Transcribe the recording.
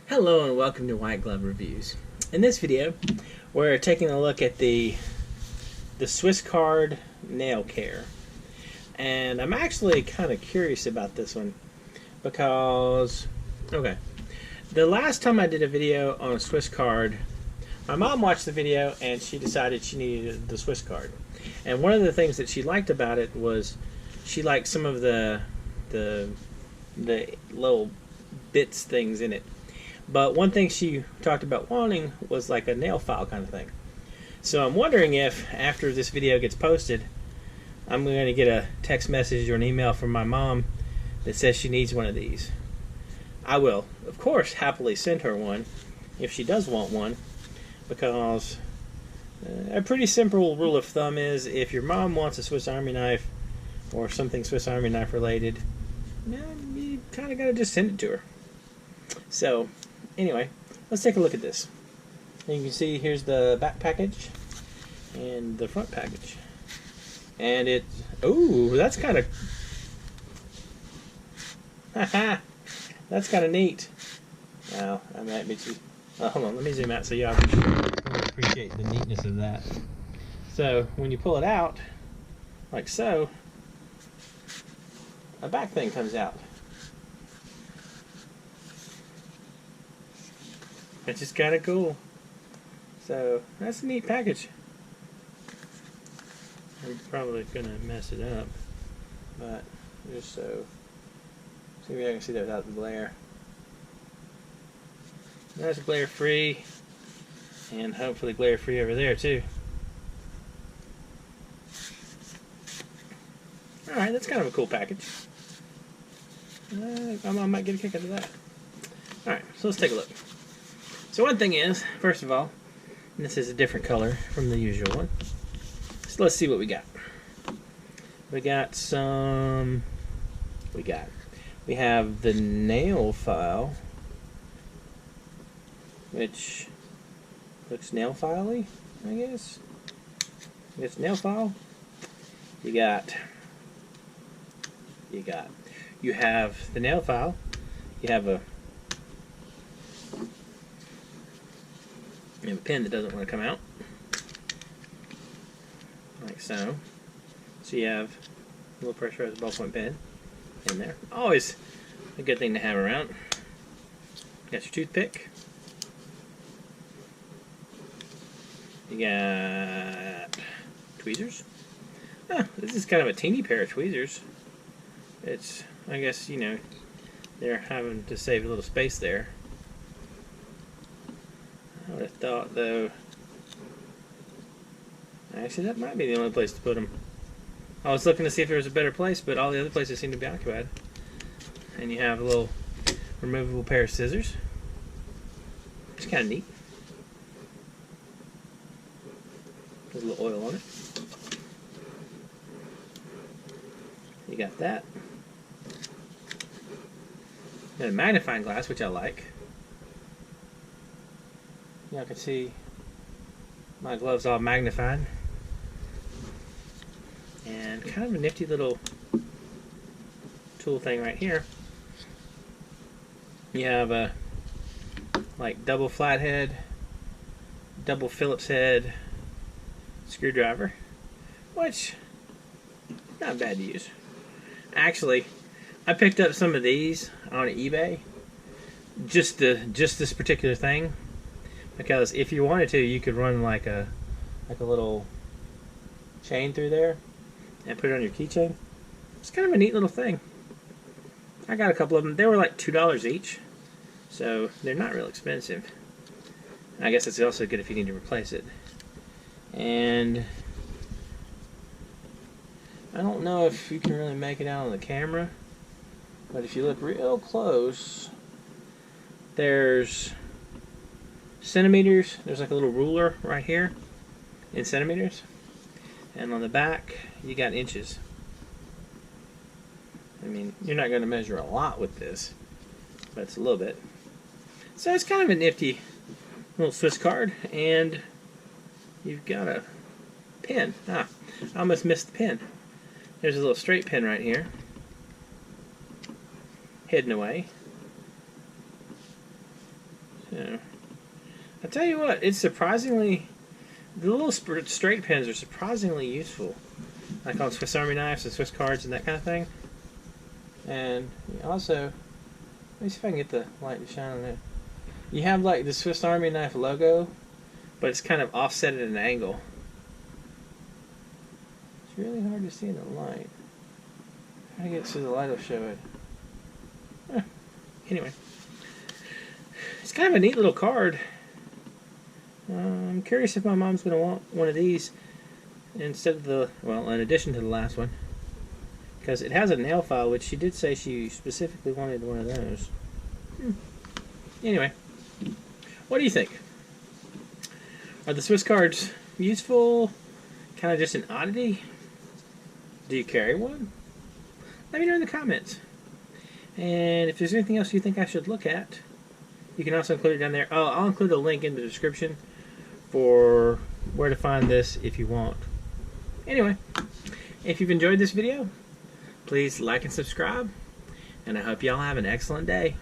Hello and welcome to White Glove Reviews. In this video, we're taking a look at the SwissCard nail care. And I'm actually kind of curious about this one because, the last time I did a video on a SwissCard, my mom watched the video and she decided she needed the SwissCard. And one of the things that she liked about it was she liked some of the little bits things in it. But one thing she talked about wanting was like a nail file kind of thing. So I'm wondering if after this video gets posted, I'm going to get a text message or an email from my mom that says she needs one of these. I will, of course, happily send her one if she does want one, because a pretty simple rule of thumb is if your mom wants a Swiss Army knife or something Swiss Army knife related, you kind of got to just send it to her. So anyway, let's take a look at this. And you can see here's the back package and the front package. And it, ooh, that's kind of, that's kind of neat. Wow, I might be too, hold on, let me zoom out so y'all can appreciate the neatness of that. So when you pull it out, like so, a back thing comes out. It's just kind of cool. So that's a neat package. I'm probably gonna mess it up, but just so see if I can see that without the glare. That's glare free, and hopefully glare free over there too. All right, that's kind of a cool package. I might get a kick out of that. All right, so let's take a look. So one thing is, first of all, this is a different color from the usual one. So let's see what we got. We got some, we have the nail file, which looks nail file-y, I guess. It's nail file. You have the nail file. You have a pen that doesn't want to come out, like so. So you have a little pressurized ballpoint pen in there. Always a good thing to have around. Got your toothpick. You got tweezers. This is kind of a teeny pair of tweezers. It's, I guess, you know, they're having to save a little space there. I would have thought, though, actually that might be the only place to put them. I was looking to see if there was a better place, but all the other places seem to be occupied. And you have a little removable pair of scissors. It's kind of neat. There's a little oil on it. You got that. Got a magnifying glass, which I like. Y'all can see my gloves all magnified. And kind of a nifty little tool thing right here. You have a like double flathead, double Phillips head screwdriver, which not bad to use. Actually, I picked up some of these on eBay, just this particular thing. Because if you wanted to, you could run like a little chain through there and put it on your keychain. It's kind of a neat little thing. I got a couple of them. They were like $2 each, so they're not real expensive. I guess it's also good if you need to replace it. And I don't know if you can really make it out on the camera, but if you look real close, there's centimeters. There's like a little ruler right here in centimeters, and on the back you got inches. I mean, you're not going to measure a lot with this, but it's a little bit. So it's kind of a nifty little SwissCard, and you've got a pen. I almost missed the pen. There's a little straight pen right here, hidden away. Yeah. I tell you what, it's surprisingly, the little straight pins are surprisingly useful, like on Swiss Army knives and SwissCards and that kind of thing. And also, let me see if I can get the light to shine on there. You have like the Swiss Army knife logo, but it's kind of offset at an angle. It's really hard to see in the light. Try to get it so the light will show it. Anyway, it's kind of a neat little card. I'm curious if my mom's going to want one of these instead of the, well, in addition to the last one, because it has a nail file, which she did say she specifically wanted one of those. Anyway, what do you think? Are the SwissCards useful? Kind of just an oddity? Do you carry one? Let me know in the comments. And if there's anything else you think I should look at, you can also include it down there. Oh, I'll include a link in the description for where to find this if you want. Anyway, if you've enjoyed this video, please like and subscribe, and I hope y'all have an excellent day.